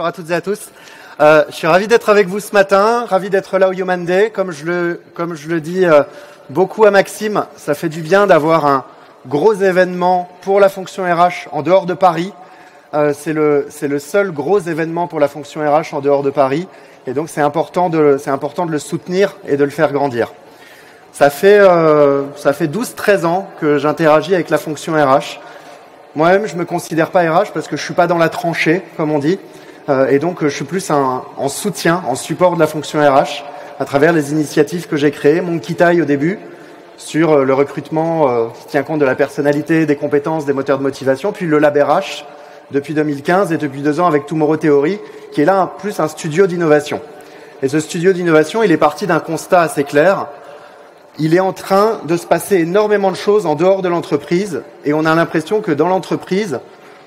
bonjour à toutes et à tous. Je suis ravi d'être avec vous ce matin, ravi d'être là au Human Day. Comme je le dis beaucoup à Maxime, ça fait du bien d'avoir un gros événement pour la fonction RH en dehors de Paris. C'est le seul gros événement pour la fonction RH en dehors de Paris. Et donc c'est important de le soutenir et de le faire grandir. Ça fait 12-13 ans que j'interagis avec la fonction RH. Moi-même, je me considère pas RH parce que je suis pas dans la tranchée, comme on dit. Et donc, je suis plus en soutien, en support de la fonction RH à travers les initiatives que j'ai créées. Monkey Tie au début, sur le recrutement qui tient compte de la personnalité, des compétences, des moteurs de motivation. Puis le Lab RH depuis 2015 et depuis 2 ans avec Tomorrow Theory, qui est là plus un studio d'innovation. Et ce studio d'innovation, il est parti d'un constat assez clair. Il est en train de se passer énormément de choses en dehors de l'entreprise et on a l'impression que dans l'entreprise,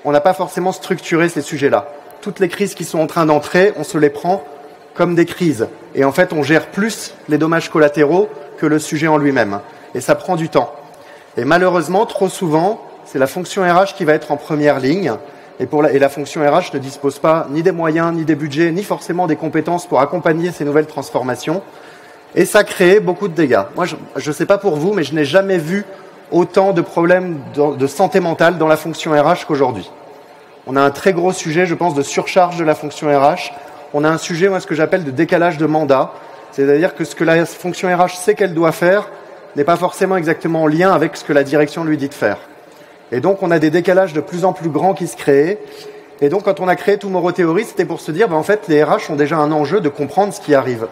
on n'a pas forcément structuré ces sujets-là. Toutes les crises qui sont en train d'entrer, on se les prend comme des crises. Et en fait, on gère plus les dommages collatéraux que le sujet en lui-même. Et ça prend du temps. Et malheureusement, trop souvent, c'est la fonction RH qui va être en première ligne. Et la fonction RH ne dispose pas ni des moyens, ni des budgets, ni forcément des compétences pour accompagner ces nouvelles transformations. Et ça crée beaucoup de dégâts. Moi, je ne sais pas pour vous, mais je n'ai jamais vu autant de problèmes de santé mentale dans la fonction RH qu'aujourd'hui. On a un très gros sujet, je pense, de surcharge de la fonction RH. On a un sujet, moi, ce que j'appelle de décalage de mandat. C'est-à-dire que ce que la fonction RH sait qu'elle doit faire n'est pas forcément exactement en lien avec ce que la direction lui dit de faire. Et donc, on a des décalages de plus en plus grands qui se créent. Et donc, quand on a créé Tomorrow Theory, c'était pour se dire, en fait, les RH ont déjà un enjeu de comprendre ce qui arrive.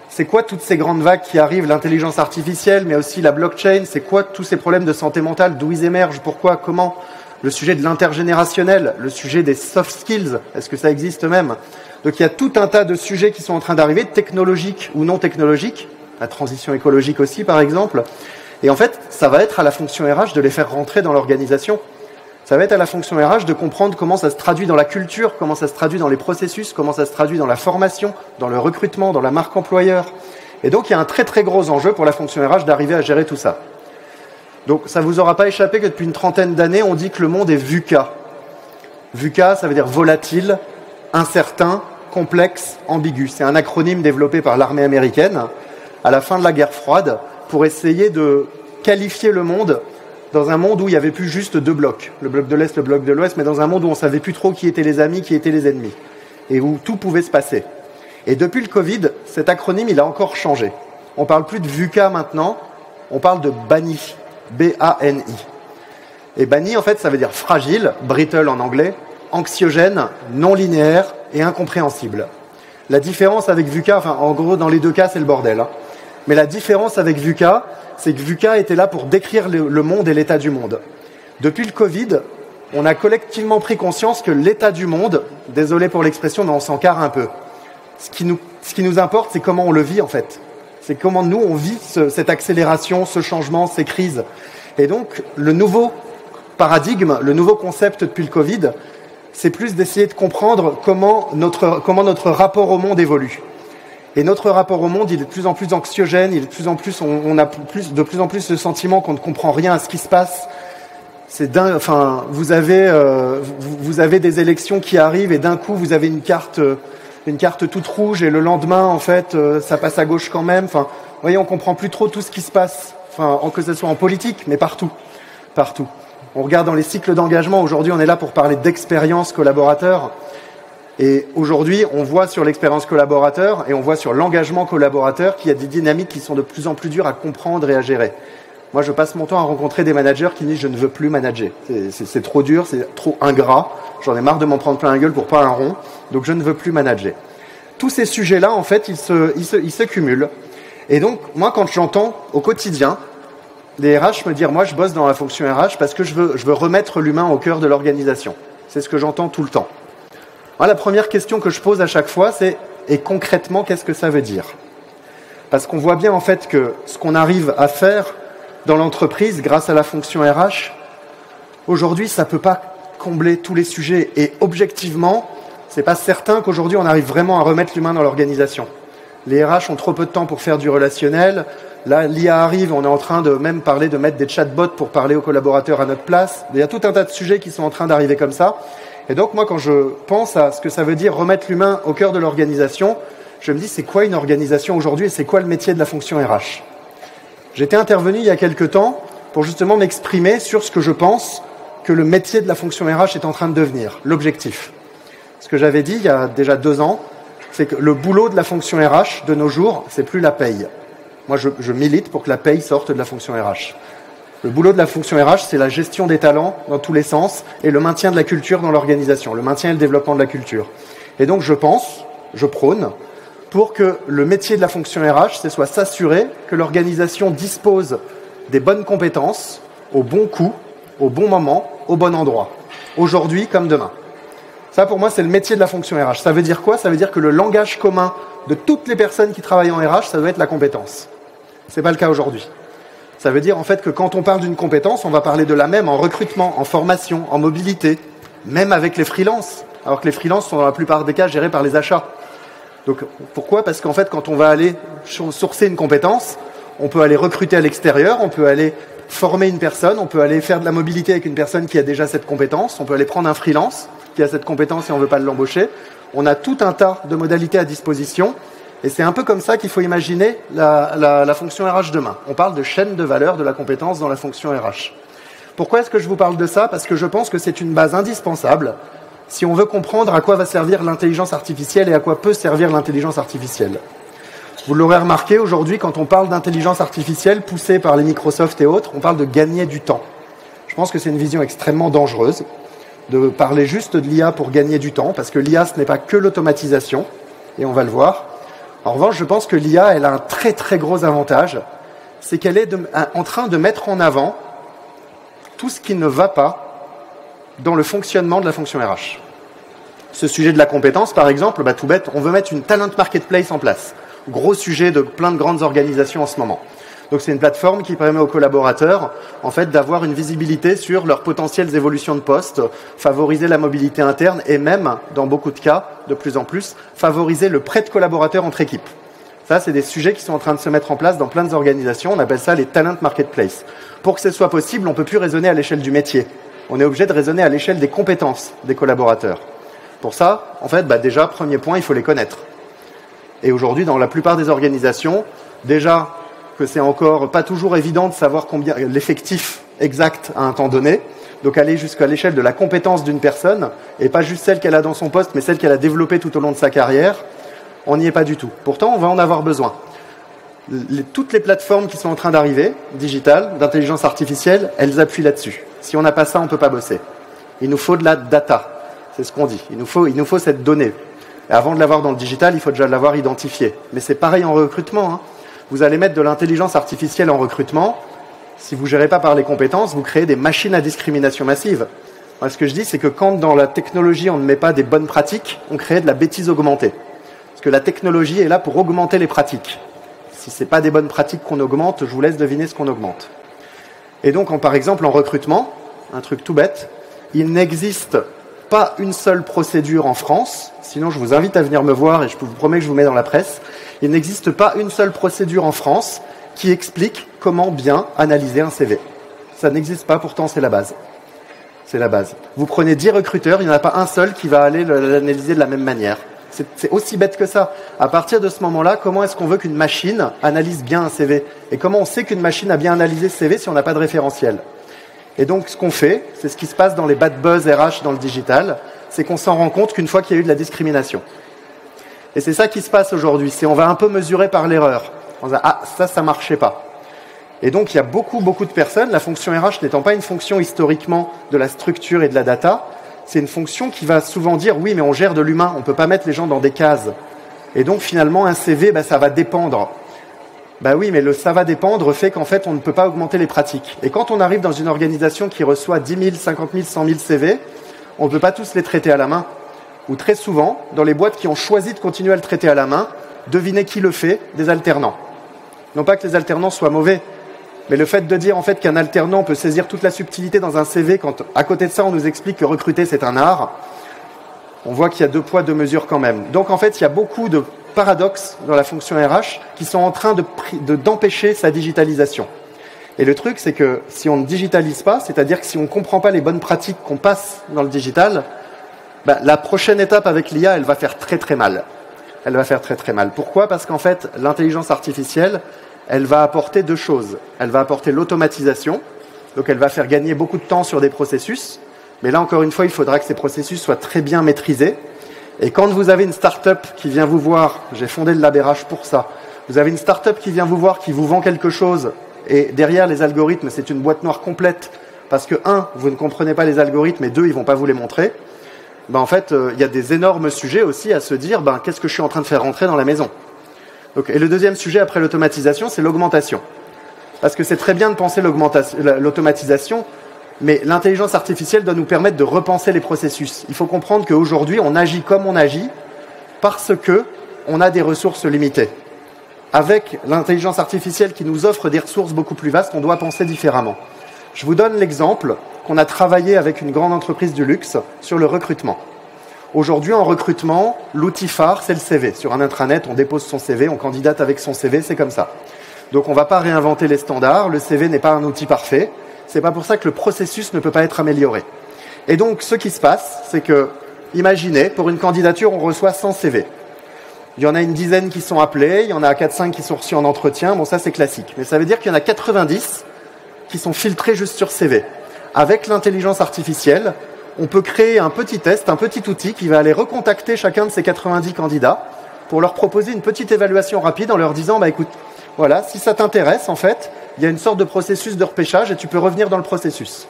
C'est quoi toutes ces grandes vagues qui arrivent, l'intelligence artificielle, mais aussi la blockchain? C'est quoi tous ces problèmes de santé mentale? D'où ils émergent? Pourquoi? Comment? Le sujet de l'intergénérationnel, le sujet des soft skills, est-ce que ça existe même? Donc il y a tout un tas de sujets qui sont en train d'arriver, technologiques ou non technologiques, la transition écologique aussi par exemple. Et en fait, ça va être à la fonction RH de les faire rentrer dans l'organisation. Ça va être à la fonction RH de comprendre comment ça se traduit dans la culture, comment ça se traduit dans les processus, comment ça se traduit dans la formation, dans le recrutement, dans la marque employeur. Et donc, il y a un très très gros enjeu pour la fonction RH d'arriver à gérer tout ça. Donc, ça vous aura pas échappé que depuis une trentaine d'années, on dit que le monde est VUCA. VUCA, ça veut dire volatile, incertain, complexe, ambigu. C'est un acronyme développé par l'armée américaine à la fin de la guerre froide pour essayer de qualifier le monde dans un monde où il n'y avait plus juste 2 blocs, le bloc de l'Est, le bloc de l'Ouest, mais dans un monde où on ne savait plus trop qui étaient les amis, qui étaient les ennemis, et où tout pouvait se passer. Et depuis le Covid, cet acronyme, il a encore changé. On ne parle plus de VUCA maintenant, on parle de BANI, B-A-N-I. Et BANI, en fait, ça veut dire fragile, brittle en anglais, anxiogène, non linéaire et incompréhensible. La différence avec VUCA, en gros, dans les 2 cas, c'est le bordel. Mais la différence avec VUCA, c'est que VUCA était là pour décrire le monde et l'état du monde. Depuis le Covid, on a collectivement pris conscience que l'état du monde, désolé pour l'expression, mais on s'en carre un peu. Ce qui nous importe, c'est comment on le vit en fait. C'est comment nous, on vit cette accélération, ce changement, ces crises. Et donc, le nouveau paradigme, le nouveau concept depuis le Covid, c'est plus d'essayer de comprendre comment notre rapport au monde évolue. Et notre rapport au monde, il est de plus en plus anxiogène, il est de plus en plus, on a de plus en plus le sentiment qu'on ne comprend rien à ce qui se passe. C'est vous avez des élections qui arrivent et d'un coup vous avez une carte toute rouge et le lendemain en fait ça passe à gauche quand même. Vous voyez, on comprend plus trop tout ce qui se passe. Que ce soit en politique, mais partout. On regarde dans les cycles d'engagement. Aujourd'hui, on est là pour parler d'expérience collaborateur. Et aujourd'hui, on voit sur l'expérience collaborateur et on voit sur l'engagement collaborateur qu'il y a des dynamiques qui sont de plus en plus dures à comprendre et à gérer. Moi, je passe mon temps à rencontrer des managers qui disent « je ne veux plus manager ». C'est trop dur, c'est trop ingrat, j'en ai marre de m'en prendre plein la gueule pour pas un rond, donc je ne veux plus manager. Tous ces sujets-là, en fait, ils se cumulent. Et donc, moi, quand j'entends au quotidien des RH me dire « moi, je bosse dans la fonction RH parce que je veux remettre l'humain au cœur de l'organisation ». C'est ce que j'entends tout le temps. Moi, la première question que je pose à chaque fois, c'est « et concrètement, qu'est-ce que ça veut dire ?» Parce qu'on voit bien en fait que ce qu'on arrive à faire dans l'entreprise grâce à la fonction RH, aujourd'hui, ça ne peut pas combler tous les sujets. Et objectivement, ce n'est pas certain qu'aujourd'hui, on arrive vraiment à remettre l'humain dans l'organisation. Les RH ont trop peu de temps pour faire du relationnel. Là, l'IA arrive, on est en train de même parler de mettre des chatbots pour parler aux collaborateurs à notre place. Il y a tout un tas de sujets qui sont en train d'arriver comme ça. Et donc moi, quand je pense à ce que ça veut dire remettre l'humain au cœur de l'organisation, je me dis c'est quoi une organisation aujourd'hui et c'est quoi le métier de la fonction RH? J'étais intervenu il y a quelque temps pour justement m'exprimer sur ce que je pense que le métier de la fonction RH est en train de devenir, l'objectif. Ce que j'avais dit il y a déjà 2 ans, c'est que le boulot de la fonction RH de nos jours, c'est plus la paye. Moi, je milite pour que la paye sorte de la fonction RH. Le boulot de la fonction RH, c'est la gestion des talents dans tous les sens et le maintien de la culture dans l'organisation, le maintien et le développement de la culture. Et donc, je prône, pour que le métier de la fonction RH, ce soit s'assurer que l'organisation dispose des bonnes compétences, au bon coût, au bon moment, au bon endroit, aujourd'hui comme demain. Ça, pour moi, c'est le métier de la fonction RH. Ça veut dire quoi? Ça veut dire que le langage commun de toutes les personnes qui travaillent en RH, ça doit être la compétence. C'est pas le cas aujourd'hui. Ça veut dire en fait que quand on parle d'une compétence, on va parler de la même en recrutement, en formation, en mobilité, même avec les freelances, alors que les freelances sont dans la plupart des cas gérés par les achats. Donc pourquoi? Parce qu'en fait, quand on va aller sourcer une compétence, on peut aller recruter à l'extérieur, on peut aller former une personne, on peut aller faire de la mobilité avec une personne qui a déjà cette compétence, on peut aller prendre un freelance qui a cette compétence et on ne veut pas l'embaucher. On a tout un tas de modalités à disposition. Et c'est un peu comme ça qu'il faut imaginer la fonction RH demain. On parle de chaîne de valeur de la compétence dans la fonction RH. Pourquoi est-ce que je vous parle de ça? Parce que je pense que c'est une base indispensable si on veut comprendre à quoi va servir l'intelligence artificielle et à quoi peut servir l'intelligence artificielle. Vous l'aurez remarqué, aujourd'hui, quand on parle d'intelligence artificielle poussée par les Microsoft et autres, on parle de gagner du temps. Je pense que c'est une vision extrêmement dangereuse de parler juste de l'IA pour gagner du temps, parce que l'IA, ce n'est pas que l'automatisation, et on va le voir. En revanche, je pense que l'IA, elle a un très très gros avantage, c'est qu'elle est en train de mettre en avant tout ce qui ne va pas dans le fonctionnement de la fonction RH. Ce sujet de la compétence, par exemple, tout bête, on veut mettre une talent marketplace en place. Gros sujet de plein de grandes organisations en ce moment. Donc c'est une plateforme qui permet aux collaborateurs en fait d'avoir une visibilité sur leurs potentielles évolutions de poste, favoriser la mobilité interne et même, dans beaucoup de cas, de plus en plus, favoriser le prêt de collaborateurs entre équipes. Ça, c'est des sujets qui sont en train de se mettre en place dans plein d'organisations. On appelle ça les talent marketplace. Pour que ce soit possible, on ne peut plus raisonner à l'échelle du métier. On est obligé de raisonner à l'échelle des compétences des collaborateurs. Pour ça, en fait, déjà, premier point, il faut les connaître. Et aujourd'hui, dans la plupart des organisations, déjà que c'est encore pas toujours évident de savoir combien l'effectif exact à un temps donné. Donc aller jusqu'à l'échelle de la compétence d'une personne, et pas juste celle qu'elle a dans son poste, mais celle qu'elle a développée tout au long de sa carrière, on n'y est pas du tout. Pourtant, on va en avoir besoin. Toutes les plateformes qui sont en train d'arriver, digitales, d'intelligence artificielle, elles appuient là-dessus. Si on n'a pas ça, on ne peut pas bosser. Il nous faut de la data, c'est ce qu'on dit. Il nous faut cette donnée. Et avant de l'avoir dans le digital, il faut déjà l'avoir identifiée. Mais c'est pareil en recrutement, hein. Vous allez mettre de l'intelligence artificielle en recrutement. Si vous ne gérez pas par les compétences, vous créez des machines à discrimination massive. Moi, ce que je dis, c'est que quand dans la technologie, on ne met pas des bonnes pratiques, on crée de la bêtise augmentée. Parce que la technologie est là pour augmenter les pratiques. Si ce n'est pas des bonnes pratiques qu'on augmente, je vous laisse deviner ce qu'on augmente. Et donc, par exemple, en recrutement, un truc tout bête, il n'existe pas une seule procédure en France, sinon je vous invite à venir me voir et je vous promets que je vous mets dans la presse. Il n'existe pas une seule procédure en France qui explique comment bien analyser un CV. Ça n'existe pas, pourtant c'est la base. C'est la base. Vous prenez 10 recruteurs, il n'y en a pas un seul qui va aller l'analyser de la même manière. C'est aussi bête que ça. À partir de ce moment-là, comment est-ce qu'on veut qu'une machine analyse bien un CV? Et comment on sait qu'une machine a bien analysé ce CV si on n'a pas de référentiel? Et donc ce qu'on fait, c'est ce qui se passe dans les bad buzz RH dans le digital, c'est qu'on s'en rend compte qu'une fois qu'il y a eu de la discrimination. Et c'est ça qui se passe aujourd'hui, c'est on va un peu mesurer par l'erreur. On va dire, ça marchait pas. Et donc il y a beaucoup de personnes, la fonction RH n'étant pas une fonction historiquement de la structure et de la data, c'est une fonction qui va souvent dire oui mais on gère de l'humain, on ne peut pas mettre les gens dans des cases. Et donc finalement un CV, ça va dépendre. Oui mais le ça va dépendre fait qu'en fait on ne peut pas augmenter les pratiques. Et quand on arrive dans une organisation qui reçoit 10 000, 50 000, 100 000 CV, on ne peut pas tous les traiter à la main. Ou très souvent, dans les boîtes qui ont choisi de continuer à le traiter à la main, devinez qui le fait? Des alternants. Non pas que les alternants soient mauvais, mais le fait de dire en fait qu'un alternant peut saisir toute la subtilité dans un CV, quand à côté de ça on nous explique que recruter c'est un art, on voit qu'il y a 2 poids 2 mesures quand même. Donc en fait il y a beaucoup de paradoxes dans la fonction RH qui sont en train d'empêcher sa digitalisation. Et le truc c'est que si on ne digitalise pas, c'est-à-dire que si on ne comprend pas les bonnes pratiques qu'on passe dans le digital, La prochaine étape avec l'IA, elle va faire très très mal. Elle va faire très très mal. Pourquoi? Parce qu'en fait, l'intelligence artificielle, elle va apporter deux choses. Elle va apporter l'automatisation, donc elle va faire gagner beaucoup de temps sur des processus, mais là encore une fois, il faudra que ces processus soient très bien maîtrisés. Et quand vous avez une start-up qui vient vous voir, j'ai fondé le LabRH pour ça, vous avez une start-up qui vient vous voir, qui vous vend quelque chose, et derrière les algorithmes, c'est une boîte noire complète, parce que, un, vous ne comprenez pas les algorithmes, et deux, ils ne vont pas vous les montrer. En fait, il y a des énormes sujets aussi à se dire, qu'est-ce que je suis en train de faire rentrer dans la maison? Donc, et le deuxième sujet après l'automatisation, c'est l'augmentation. Parce que c'est très bien de penser l'automatisation, mais l'intelligence artificielle doit nous permettre de repenser les processus. Il faut comprendre qu'aujourd'hui, on agit comme on agit parce que on a des ressources limitées. Avec l'intelligence artificielle qui nous offre des ressources beaucoup plus vastes, on doit penser différemment. Je vous donne l'exemple qu'on a travaillé avec une grande entreprise du luxe sur le recrutement. Aujourd'hui, en recrutement, l'outil phare, c'est le CV. Sur un intranet, on dépose son CV, on candidate avec son CV, c'est comme ça. Donc on ne va pas réinventer les standards, le CV n'est pas un outil parfait. C'est pas pour ça que le processus ne peut pas être amélioré. Et donc, ce qui se passe, c'est que, imaginez, pour une candidature, on reçoit 100 CV. Il y en a une dizaine qui sont appelés, il y en a 4-5 qui sont reçus en entretien. Bon, ça, c'est classique. Mais ça veut dire qu'il y en a 90 qui sont filtrés juste sur CV. Avec l'intelligence artificielle, on peut créer un petit test, un petit outil qui va aller recontacter chacun de ces 90 candidats pour leur proposer une petite évaluation rapide en leur disant, écoute, voilà, si ça t'intéresse, en fait, il y a une sorte de processus de repêchage et tu peux revenir dans le processus.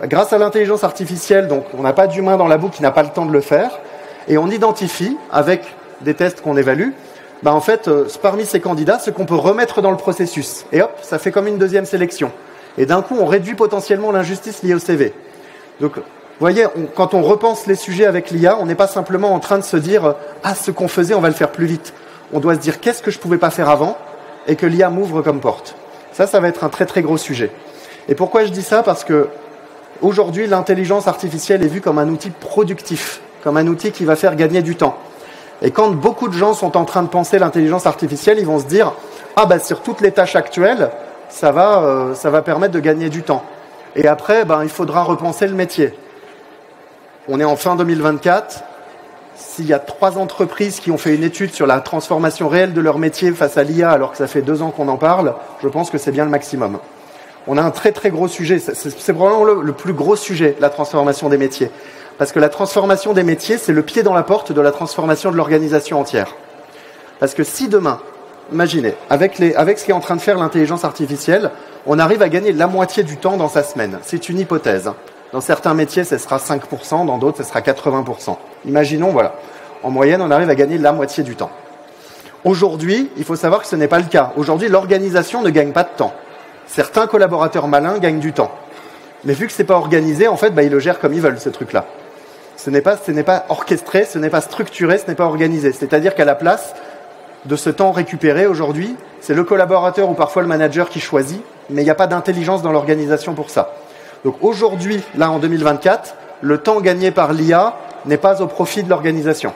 Grâce à l'intelligence artificielle, donc on n'a pas d'humain dans la boucle qui n'a pas le temps de le faire, et on identifie, avec des tests qu'on évalue, en fait, parmi ces candidats, ce qu'on peut remettre dans le processus. Et hop, ça fait comme une deuxième sélection. Et d'un coup, on réduit potentiellement l'injustice liée au CV. Donc, vous voyez, quand on repense les sujets avec l'IA, on n'est pas simplement en train de se dire « Ah, ce qu'on faisait, on va le faire plus vite ». On doit se dire « Qu'est-ce que je ne pouvais pas faire avant ?» et que l'IA m'ouvre comme porte. Ça va être un très très gros sujet. Et pourquoi je dis ça? Parce que aujourd'hui, l'intelligence artificielle est vue comme un outil productif, comme un outil qui va faire gagner du temps. Et quand beaucoup de gens sont en train de penser l'intelligence artificielle, ils vont se dire « Ah, sur toutes les tâches actuelles, ça va permettre de gagner du temps. » Et après, il faudra repenser le métier. On est en fin 2024. S'il y a 3 entreprises qui ont fait une étude sur la transformation réelle de leur métier face à l'IA, alors que ça fait 2 ans qu'on en parle, je pense que c'est bien le maximum. On a un très très gros sujet. C'est probablement le plus gros sujet, la transformation des métiers. Parce que la transformation des métiers, c'est le pied dans la porte de la transformation de l'organisation entière. Parce que si demain, imaginez, avec ce qu'est en train de faire l'intelligence artificielle, on arrive à gagner la moitié du temps dans sa semaine. C'est une hypothèse. Dans certains métiers, ce sera 5%, dans d'autres, ce sera 80%. Imaginons, voilà. En moyenne, on arrive à gagner la moitié du temps. Aujourd'hui, il faut savoir que ce n'est pas le cas. Aujourd'hui, l'organisation ne gagne pas de temps. Certains collaborateurs malins gagnent du temps. Mais vu que ce n'est pas organisé, en fait, ils le gèrent comme ils veulent, ce truc-là. Ce n'est pas orchestré, ce n'est pas structuré, ce n'est pas organisé. C'est-à-dire qu'à la place de ce temps récupéré aujourd'hui, c'est le collaborateur ou parfois le manager qui choisit, mais il n'y a pas d'intelligence dans l'organisation pour ça. Donc aujourd'hui, là en 2024, le temps gagné par l'IA n'est pas au profit de l'organisation.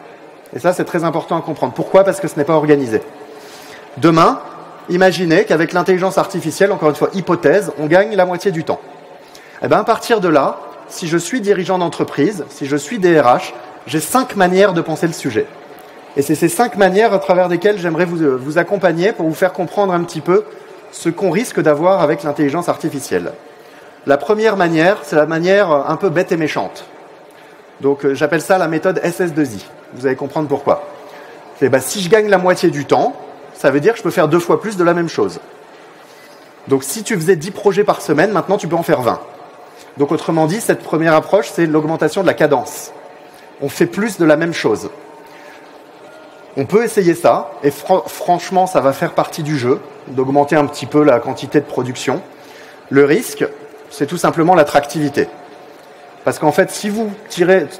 Et ça, c'est très important à comprendre. Pourquoi? Parce que ce n'est pas organisé. Demain, imaginez qu'avec l'intelligence artificielle, encore une fois, hypothèse, on gagne la moitié du temps. À partir de là, si je suis dirigeant d'entreprise, si je suis DRH, j'ai 5 manières de penser le sujet. Et c'est ces 5 manières à travers lesquelles j'aimerais vous accompagner pour vous faire comprendre un petit peu ce qu'on risque d'avoir avec l'intelligence artificielle. La première manière, c'est la manière un peu bête et méchante. Donc j'appelle ça la méthode SS2I. Vous allez comprendre pourquoi. Si je gagne la moitié du temps, ça veut dire que je peux faire 2 fois plus de la même chose. Donc si tu faisais 10 projets par semaine, maintenant tu peux en faire 20. Donc autrement dit, cette première approche, c'est l'augmentation de la cadence. On fait plus de la même chose. On peut essayer ça, et franchement, ça va faire partie du jeu, d'augmenter un petit peu la quantité de production. Le risque, c'est tout simplement l'attractivité. Parce qu'en fait, si vous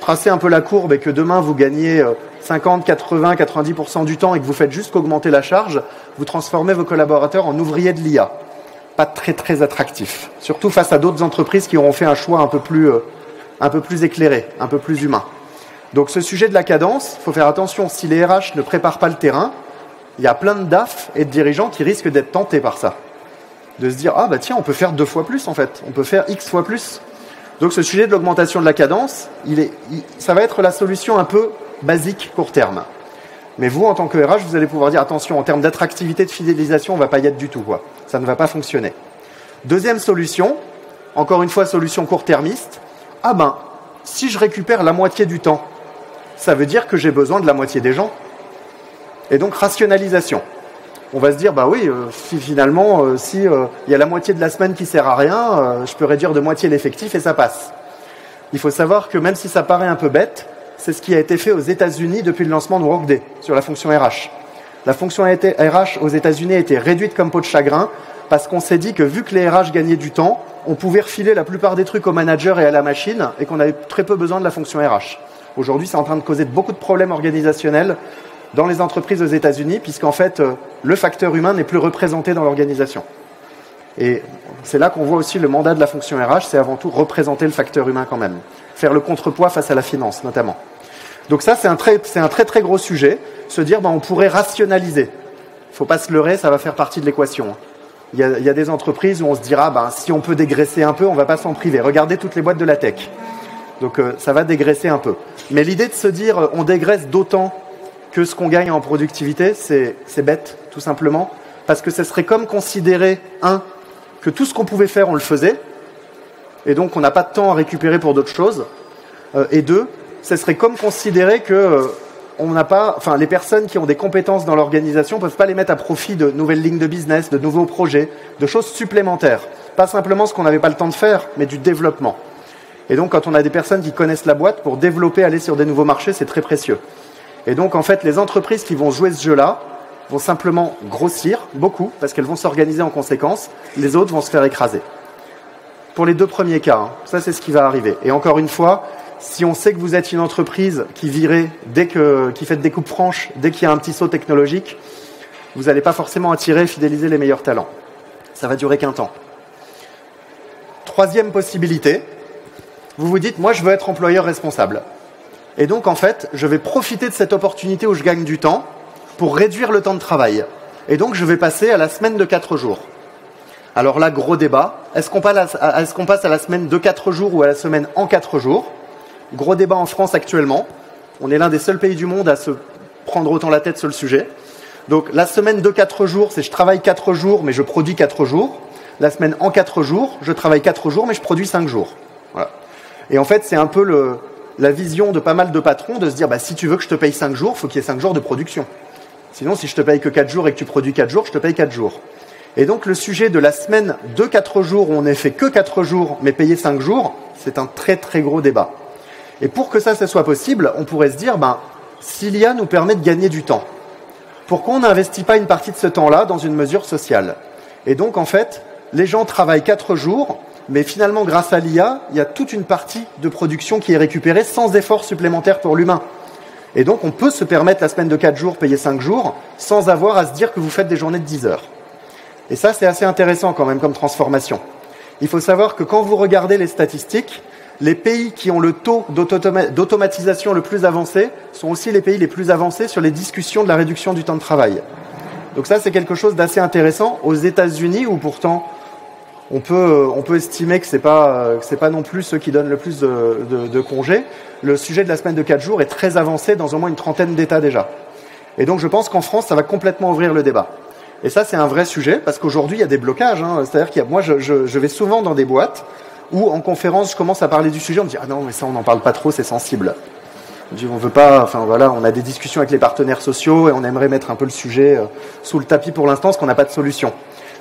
tracez un peu la courbe et que demain vous gagnez 50, 80, 90% du temps et que vous faites juste qu'augmenter la charge, vous transformez vos collaborateurs en ouvriers de l'IA. Pas très très attractif. Surtout face à d'autres entreprises qui auront fait un choix un peu plus éclairé, un peu plus humain. Donc ce sujet de la cadence, il faut faire attention. Si les RH ne préparent pas le terrain, il y a plein de DAF et de dirigeants qui risquent d'être tentés par ça. De se dire, ah bah tiens, on peut faire 2 fois plus en fait. On peut faire X fois plus. Donc ce sujet de l'augmentation de la cadence, ça va être la solution un peu basique court terme. Mais vous, en tant que RH, vous allez pouvoir dire attention, en termes d'attractivité, de fidélisation, on ne va pas y être du tout, quoi. Ça ne va pas fonctionner. Deuxième solution, encore une fois, solution court-termiste. Ah ben, si je récupère la moitié du temps, ça veut dire que j'ai besoin de la moitié des gens. Et donc, rationalisation. On va se dire, bah oui, finalement, si y a la moitié de la semaine qui sert à rien, je peux réduire de moitié l'effectif et ça passe. Il faut savoir que même si ça paraît un peu bête, c'est ce qui a été fait aux États-Unis depuis le lancement de Workday sur la fonction RH. La fonction RH aux États-Unis a été réduite comme peau de chagrin parce qu'on s'est dit que vu que les RH gagnaient du temps, on pouvait refiler la plupart des trucs au manager et à la machine et qu'on avait très peu besoin de la fonction RH. Aujourd'hui, c'est en train de causer beaucoup de problèmes organisationnels dans les entreprises aux États-Unis puisqu'en fait, le facteur humain n'est plus représenté dans l'organisation. Et c'est là qu'on voit aussi le mandat de la fonction RH, c'est avant tout représenter le facteur humain quand même. Faire le contrepoids face à la finance, notamment. Donc ça, c'est un très très gros sujet. Se dire, on pourrait rationaliser. Il ne faut pas se leurrer, ça va faire partie de l'équation. Il y a des entreprises où on se dira, si on peut dégraisser un peu, on ne va pas s'en priver. Regardez toutes les boîtes de la tech. Donc ça va dégraisser un peu. Mais l'idée de se dire, on dégraisse d'autant que ce qu'on gagne en productivité, c'est bête, tout simplement. Parce que ce serait comme considérer, que tout ce qu'on pouvait faire, on le faisait. Et donc, on n'a pas de temps à récupérer pour d'autres choses. Et deux, ce serait comme considérer que les personnes qui ont des compétences dans l'organisation ne peuvent pas les mettre à profit de nouvelles lignes de business, de nouveaux projets, de choses supplémentaires. Pas simplement ce qu'on n'avait pas le temps de faire, mais du développement. Et donc, quand on a des personnes qui connaissent la boîte, pour développer, aller sur des nouveaux marchés, c'est très précieux. Et donc, en fait, les entreprises qui vont jouer ce jeu-là vont simplement grossir, beaucoup, parce qu'elles vont s'organiser en conséquence. Les autres vont se faire écraser. Pour les deux premiers cas, ça c'est ce qui va arriver. Et encore une fois, si on sait que vous êtes une entreprise qui virait qui fait des coupes franches dès qu'il y a un petit saut technologique, vous n'allez pas forcément attirer et fidéliser les meilleurs talents. Ça va durer qu'un temps. Troisième possibilité, vous vous dites, moi je veux être employeur responsable. Et donc en fait, je vais profiter de cette opportunité où je gagne du temps pour réduire le temps de travail. Et donc je vais passer à la semaine de 4 jours. Alors là, gros débat. Est-ce qu'on passe à la semaine de 4 jours ou à la semaine en 4 jours? Gros débat en France actuellement. On est l'un des seuls pays du monde à se prendre autant la tête sur le sujet. Donc la semaine de 4 jours, c'est je travaille 4 jours mais je produis 4 jours. La semaine en 4 jours, je travaille 4 jours mais je produis 5 jours. Voilà. Et en fait, c'est un peu la vision de pas mal de patrons de se dire si tu veux que je te paye 5 jours, il faut qu'il y ait 5 jours de production. Sinon, si je te paye que 4 jours et que tu produis 4 jours, je te paye 4 jours. Et donc, le sujet de la semaine de 4 jours où on n'est fait que 4 jours, mais payé 5 jours, c'est un très très gros débat. Et pour que ça soit possible, on pourrait se dire, si l'IA nous permet de gagner du temps, pourquoi on n'investit pas une partie de ce temps-là dans une mesure sociale? Et donc, en fait, les gens travaillent 4 jours, mais finalement, grâce à l'IA, il y a toute une partie de production qui est récupérée sans effort supplémentaire pour l'humain. Et donc, on peut se permettre la semaine de 4 jours, payer 5 jours, sans avoir à se dire que vous faites des journées de 10 heures. Et ça, c'est assez intéressant quand même comme transformation. Il faut savoir que quand vous regardez les statistiques, les pays qui ont le taux d'automatisation le plus avancé sont aussi les pays les plus avancés sur les discussions de la réduction du temps de travail. Donc ça, c'est quelque chose d'assez intéressant. Aux États-Unis, où pourtant on peut estimer que c'est pas non plus ceux qui donnent le plus de congés, le sujet de la semaine de 4 jours est très avancé dans au moins une trentaine d'États déjà. Et donc je pense qu'en France, ça va complètement ouvrir le débat. Et ça, c'est un vrai sujet, parce qu'aujourd'hui, il y a des blocages. C'est-à-dire moi, je vais souvent dans des boîtes où, en conférence, je commence à parler du sujet. On me dit « Ah non, mais ça, on n'en parle pas trop, c'est sensible. » On dit « On veut pas... » Enfin, voilà, on a des discussions avec les partenaires sociaux et on aimerait mettre un peu le sujet sous le tapis pour l'instant, parce qu'on n'a pas de solution.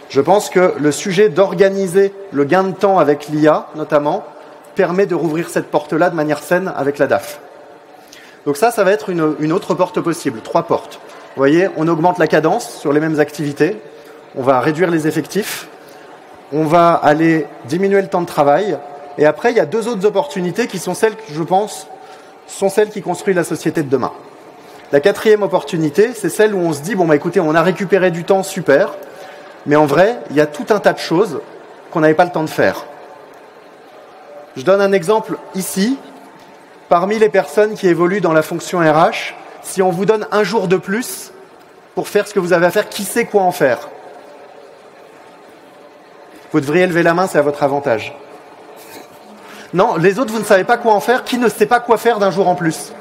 Je pense que le sujet d'organiser le gain de temps avec l'IA, notamment, permet de rouvrir cette porte-là de manière saine avec la DAF. Donc ça va être une autre porte possible, 3 portes. Vous voyez, on augmente la cadence sur les mêmes activités, on va réduire les effectifs, on va aller diminuer le temps de travail, et après, il y a 2 autres opportunités qui sont celles que je pense sont celles qui construisent la société de demain. La 4e opportunité, c'est celle où on se dit, écoutez, on a récupéré du temps, super, mais en vrai, il y a tout un tas de choses qu'on n'avait pas le temps de faire. Je donne un exemple ici. Parmi les personnes qui évoluent dans la fonction RH, si on vous donne 1 jour de plus pour faire ce que vous avez à faire, qui sait quoi en faire? Vous devriez lever la main, c'est à votre avantage. Non, les autres, vous ne savez pas quoi en faire. Qui ne sait pas quoi faire d'un jour en plus?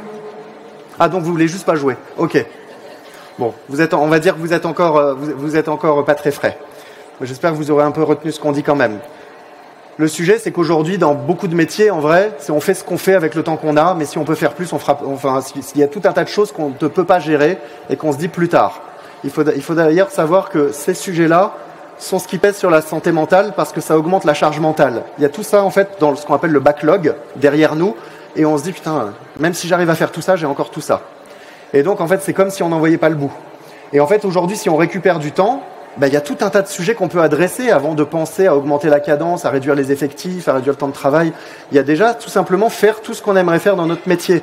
Ah, donc vous voulez juste pas jouer. Ok. Bon, on va dire que vous êtes encore pas très frais. J'espère que vous aurez un peu retenu ce qu'on dit quand même. Le sujet, c'est qu'aujourd'hui, dans beaucoup de métiers, en vrai, on fait ce qu'on fait avec le temps qu'on a, mais si on peut faire plus, on fera. Enfin, il y a tout un tas de choses qu'on ne peut pas gérer et qu'on se dit plus tard. Il faut d'ailleurs savoir que ces sujets-là sont ce qui pèse sur la santé mentale parce que ça augmente la charge mentale. Il y a tout ça, en fait, dans ce qu'on appelle le backlog, derrière nous, et on se dit, putain, même si j'arrive à faire tout ça, j'ai encore tout ça. Et donc, en fait, c'est comme si on n'en voyait pas le bout. Et en fait, aujourd'hui, si on récupère du temps, il y a tout un tas de sujets qu'on peut adresser avant de penser à augmenter la cadence, à réduire les effectifs, à réduire le temps de travail. Il y a déjà tout simplement faire tout ce qu'on aimerait faire dans notre métier.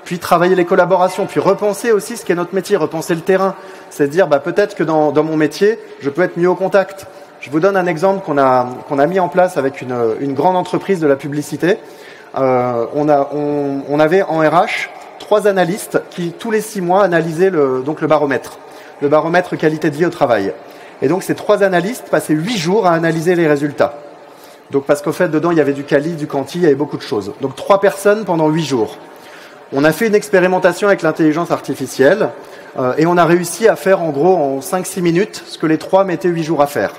Puis travailler les collaborations, puis repenser aussi ce qu'est notre métier, repenser le terrain. C'est dire, peut-être que dans mon métier, je peux être mieux au contact. Je vous donne un exemple qu'on a mis en place avec une grande entreprise de la publicité. On avait en RH 3 analystes qui, tous les 6 mois, analysaient le baromètre qualité de vie au travail. Et donc, ces 3 analystes passaient 8 jours à analyser les résultats. Donc, parce qu'au fait, dedans, il y avait du quali, du quanti, il y avait beaucoup de choses. Donc, 3 personnes pendant 8 jours. On a fait une expérimentation avec l'intelligence artificielle et on a réussi à faire en gros en 5-6 minutes ce que les 3 mettaient 8 jours à faire.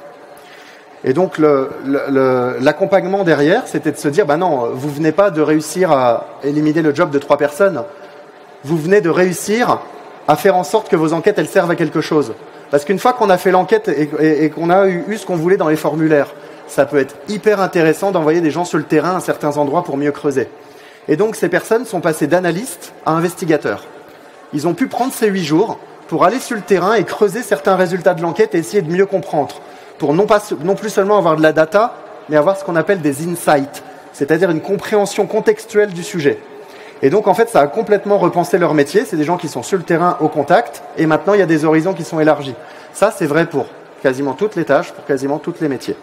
Et donc l'accompagnement derrière, c'était de se dire, non, vous venez pas de réussir à éliminer le job de 3 personnes, vous venez de réussir à faire en sorte que vos enquêtes, elles servent à quelque chose. Parce qu'une fois qu'on a fait l'enquête et qu'on a eu ce qu'on voulait dans les formulaires, ça peut être hyper intéressant d'envoyer des gens sur le terrain à certains endroits pour mieux creuser. Et donc, ces personnes sont passées d'analystes à investigateurs. Ils ont pu prendre ces 8 jours pour aller sur le terrain et creuser certains résultats de l'enquête et essayer de mieux comprendre. Pour non plus seulement avoir de la data, mais avoir ce qu'on appelle des insights, c'est-à-dire une compréhension contextuelle du sujet. Et donc, en fait, ça a complètement repensé leur métier. C'est des gens qui sont sur le terrain au contact, et maintenant, il y a des horizons qui sont élargis. Ça, c'est vrai pour quasiment toutes les tâches, pour quasiment tous les métiers.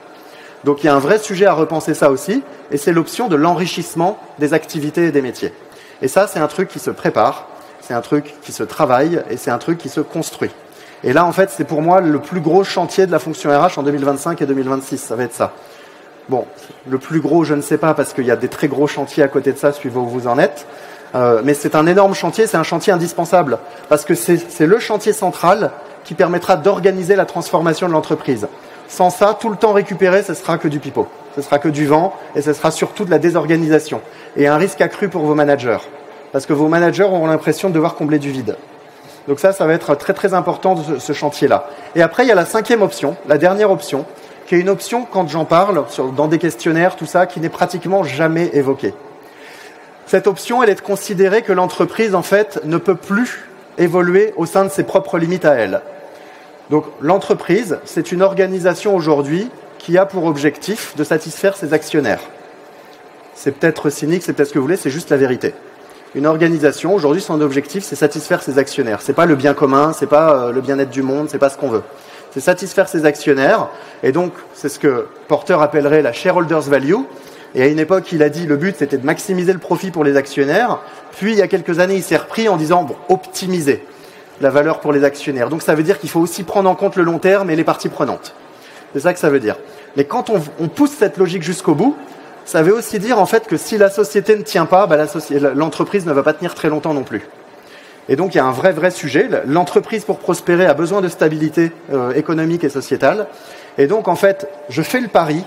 Donc il y a un vrai sujet à repenser ça aussi, et c'est l'option de l'enrichissement des activités et des métiers. Et ça, c'est un truc qui se prépare, c'est un truc qui se travaille, et c'est un truc qui se construit. Et là, en fait, c'est pour moi le plus gros chantier de la fonction RH en 2025 et 2026, ça va être ça. Bon, le plus gros, je ne sais pas, parce qu'il y a des très gros chantiers à côté de ça, suivant où vous en êtes, mais c'est un énorme chantier, c'est un chantier indispensable, parce que c'est le chantier central qui permettra d'organiser la transformation de l'entreprise. Sans ça, tout le temps récupéré, ce sera que du pipeau. Ce sera que du vent et ce sera surtout de la désorganisation. Et un risque accru pour vos managers. Parce que vos managers auront l'impression de devoir combler du vide. Donc ça va être très très important ce chantier-là. Et après, il y a la 5e option, la dernière option, qui est une option, quand j'en parle, dans des questionnaires, tout ça, qui n'est pratiquement jamais évoquée. Cette option, elle est de considérer que l'entreprise, en fait, ne peut plus évoluer au sein de ses propres limites à elle. Donc l'entreprise, c'est une organisation aujourd'hui qui a pour objectif de satisfaire ses actionnaires. C'est peut-être cynique, c'est peut-être ce que vous voulez, c'est juste la vérité. Une organisation, aujourd'hui, son objectif, c'est satisfaire ses actionnaires. C'est pas le bien commun, c'est pas le bien-être du monde, c'est pas ce qu'on veut. C'est satisfaire ses actionnaires. Et donc, c'est ce que Porter appellerait la shareholders value. Et à une époque, il a dit le but, c'était de maximiser le profit pour les actionnaires. Puis, il y a quelques années, il s'est repris en disant, optimiser la valeur pour les actionnaires. Donc ça veut dire qu'il faut aussi prendre en compte le long terme et les parties prenantes. C'est ça que ça veut dire. Mais quand on pousse cette logique jusqu'au bout, ça veut aussi dire en fait que si la société ne tient pas, l'entreprise ne va pas tenir très longtemps non plus. Et donc il y a un vrai sujet. L'entreprise, pour prospérer, a besoin de stabilité économique et sociétale. Et donc en fait, je fais le pari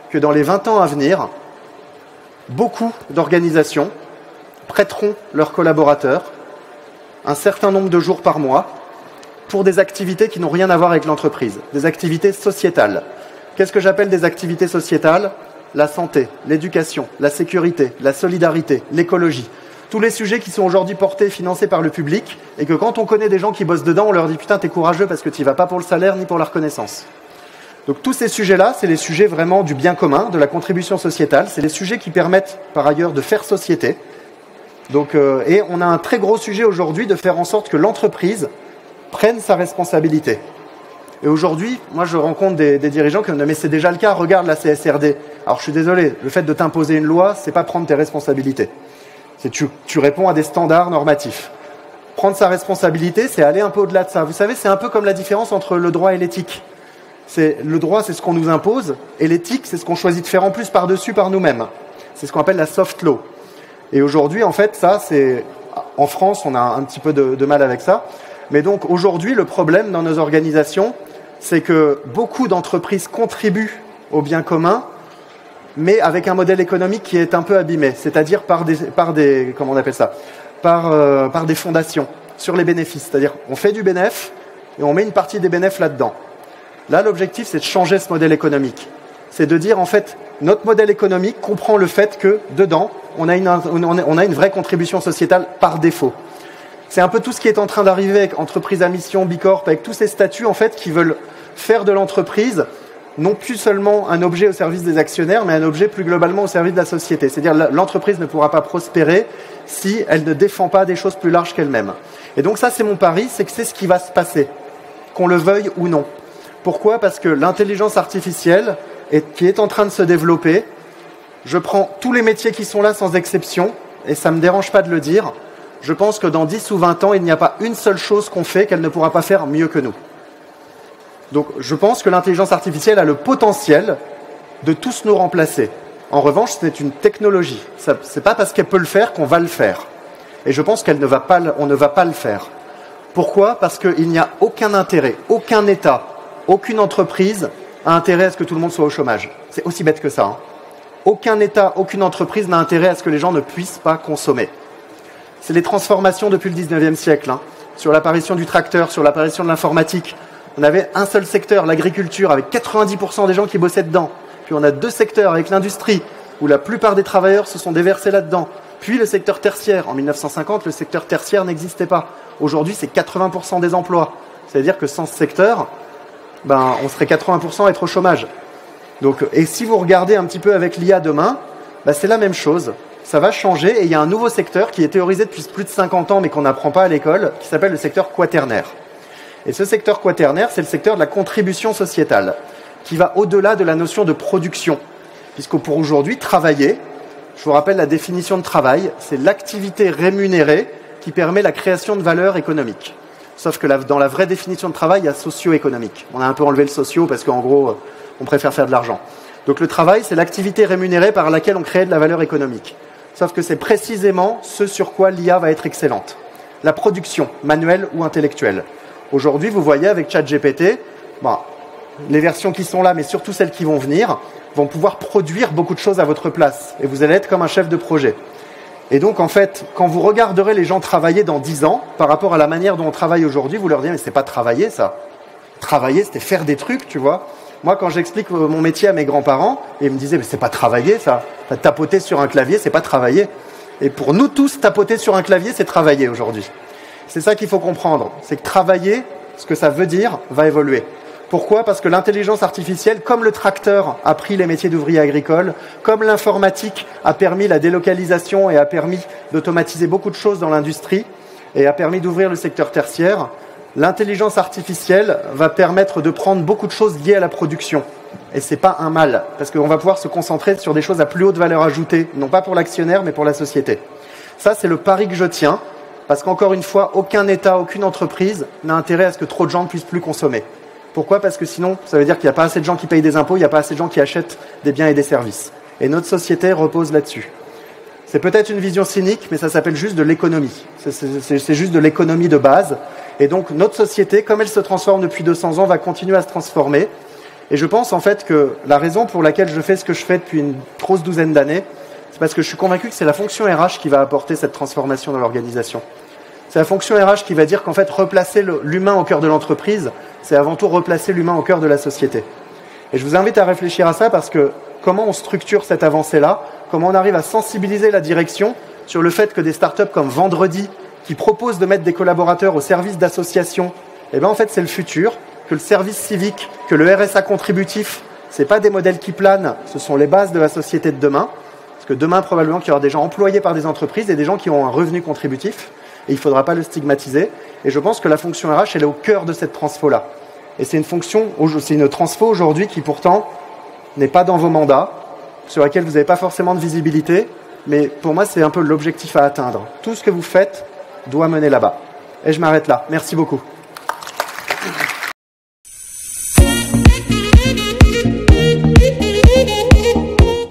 que dans les 20 ans à venir, beaucoup d'organisations prêteront leurs collaborateurs un certain nombre de jours par mois pour des activités qui n'ont rien à voir avec l'entreprise, des activités sociétales. Qu'est-ce que j'appelle des activités sociétales? La santé, l'éducation, la sécurité, la solidarité, l'écologie. Tous les sujets qui sont aujourd'hui portés et financés par le public, et que quand on connaît des gens qui bossent dedans, on leur dit « Putain, t'es courageux parce que tu n'y vas pas pour le salaire ni pour la reconnaissance ». Donc tous ces sujets-là, c'est les sujets vraiment du bien commun, de la contribution sociétale. C'est les sujets qui permettent par ailleurs de faire société. Donc, et on a un très gros sujet aujourd'hui de faire en sorte que l'entreprise prenne sa responsabilité. Et aujourd'hui, moi je rencontre des dirigeants qui me disent « Mais c'est déjà le cas, regarde la CSRD ». Alors je suis désolé, le fait de t'imposer une loi, c'est pas prendre tes responsabilités. C'est tu réponds à des standards normatifs. Prendre sa responsabilité, c'est aller un peu au-delà de ça. Vous savez, c'est un peu comme la différence entre le droit et l'éthique. Le droit, c'est ce qu'on nous impose, et l'éthique, c'est ce qu'on choisit de faire en plus par-dessus par nous-mêmes. C'est ce qu'on appelle la soft law. Et aujourd'hui, en fait, ça, c'est... En France, on a un petit peu de mal avec ça. Mais donc, aujourd'hui, le problème dans nos organisations, c'est que beaucoup d'entreprises contribuent au bien commun, mais avec un modèle économique qui est un peu abîmé, c'est-à-dire par des comment on appelle ça, par des fondations sur les bénéfices. C'est-à-dire, on fait du bénéfice et on met une partie des bénéfices là-dedans. Là, l'objectif, c'est de changer ce modèle économique. C'est de dire, en fait, notre modèle économique comprend le fait que, dedans, on a une vraie contribution sociétale par défaut. C'est un peu tout ce qui est en train d'arriver avec entreprise à mission, Bicorp, avec tous ces statuts, en fait, qui veulent faire de l'entreprise non plus seulement un objet au service des actionnaires, mais un objet plus globalement au service de la société. C'est-à-dire l'entreprise ne pourra pas prospérer si elle ne défend pas des choses plus larges qu'elle-même. Et donc ça, c'est mon pari, c'est que c'est ce qui va se passer, qu'on le veuille ou non. Pourquoi ? Parce que l'intelligence artificielle, qui est en train de se développer, je prends tous les métiers qui sont là sans exception, et ça ne me dérange pas de le dire, je pense que dans 10 ou 20 ans, il n'y a pas une seule chose qu'on fait qu'elle ne pourra pas faire mieux que nous. Donc je pense que l'intelligence artificielle a le potentiel de tous nous remplacer. En revanche, c'est une technologie. Ce n'est pas parce qu'elle peut le faire qu'on va le faire. Et je pense qu'on ne va pas le faire. Pourquoi ? Parce qu'il n'y a aucun intérêt, aucun État, aucune entreprise a intérêt à ce que tout le monde soit au chômage. C'est aussi bête que ça. Hein. Aucun État, aucune entreprise n'a intérêt à ce que les gens ne puissent pas consommer. C'est les transformations depuis le 19e siècle. Hein. Sur l'apparition du tracteur, sur l'apparition de l'informatique. On avait un seul secteur, l'agriculture, avec 90% des gens qui bossaient dedans. Puis on a 2 secteurs avec l'industrie, où la plupart des travailleurs se sont déversés là-dedans. Puis le secteur tertiaire. En 1950, le secteur tertiaire n'existait pas. Aujourd'hui, c'est 80% des emplois. C'est-à-dire que sans ce secteur, on serait 80% à être au chômage. Donc, et si vous regardez un petit peu avec l'IA demain, c'est la même chose. Ça va changer et il y a un nouveau secteur qui est théorisé depuis plus de 50 ans mais qu'on n'apprend pas à l'école, qui s'appelle le secteur quaternaire. Et ce secteur quaternaire, c'est le secteur de la contribution sociétale, qui va au-delà de la notion de production. Puisque pour aujourd'hui, travailler, je vous rappelle la définition de travail, c'est l'activité rémunérée qui permet la création de valeur économique. Sauf que dans la vraie définition de travail, il y a socio-économique. On a un peu enlevé le socio parce qu'en gros, on préfère faire de l'argent. Donc le travail, c'est l'activité rémunérée par laquelle on crée de la valeur économique. Sauf que c'est précisément ce sur quoi l'IA va être excellente. La production, manuelle ou intellectuelle. Aujourd'hui, vous voyez avec ChatGPT, les versions qui sont là, mais surtout celles qui vont venir, vont pouvoir produire beaucoup de choses à votre place. Et vous allez être comme un chef de projet. Et donc, en fait, quand vous regarderez les gens travailler dans 10 ans, par rapport à la manière dont on travaille aujourd'hui, vous leur direz, mais c'est pas travailler, ça. Travailler, c'était faire des trucs, tu vois. Moi, quand j'explique mon métier à mes grands-parents, ils me disaient, mais c'est pas travailler, ça. Tapoter sur un clavier, c'est pas travailler. Et pour nous tous, tapoter sur un clavier, c'est travailler aujourd'hui. C'est ça qu'il faut comprendre. C'est que travailler, ce que ça veut dire, va évoluer. Pourquoi ? Parce que l'intelligence artificielle, comme le tracteur a pris les métiers d'ouvrier agricole, comme l'informatique a permis la délocalisation et a permis d'automatiser beaucoup de choses dans l'industrie et a permis d'ouvrir le secteur tertiaire, l'intelligence artificielle va permettre de prendre beaucoup de choses liées à la production. Et c'est pas un mal, parce qu'on va pouvoir se concentrer sur des choses à plus haute valeur ajoutée, non pas pour l'actionnaire, mais pour la société. Ça, c'est le pari que je tiens, parce qu'encore une fois, aucun État, aucune entreprise n'a intérêt à ce que trop de gens ne puissent plus consommer. Pourquoi ? Parce que sinon, ça veut dire qu'il n'y a pas assez de gens qui payent des impôts, il n'y a pas assez de gens qui achètent des biens et des services. Et notre société repose là-dessus. C'est peut-être une vision cynique, mais ça s'appelle juste de l'économie. C'est juste de l'économie de base. Et donc, notre société, comme elle se transforme depuis 200 ans, va continuer à se transformer. Et je pense en fait que la raison pour laquelle je fais ce que je fais depuis une grosse douzaine d'années, c'est parce que je suis convaincu que c'est la fonction RH qui va apporter cette transformation dans l'organisation. C'est la fonction RH qui va dire qu'en fait, replacer l'humain au cœur de l'entreprise, c'est avant tout replacer l'humain au cœur de la société. Et je vous invite à réfléchir à ça parce que comment on structure cette avancée-là, comment on arrive à sensibiliser la direction sur le fait que des startups comme Vendredi, qui proposent de mettre des collaborateurs au service d'associations, en fait, c'est le futur, que le service civique, que le RSA contributif, c'est pas des modèles qui planent, ce sont les bases de la société de demain. Parce que demain, probablement qu'il y aura des gens employés par des entreprises et des gens qui ont un revenu contributif. Et il ne faudra pas le stigmatiser. Et je pense que la fonction RH, elle est au cœur de cette transfo-là. Et c'est une transfo aujourd'hui qui pourtant n'est pas dans vos mandats, sur laquelle vous n'avez pas forcément de visibilité, mais pour moi, c'est un peu l'objectif à atteindre. Tout ce que vous faites doit mener là-bas. Et je m'arrête là. Merci beaucoup.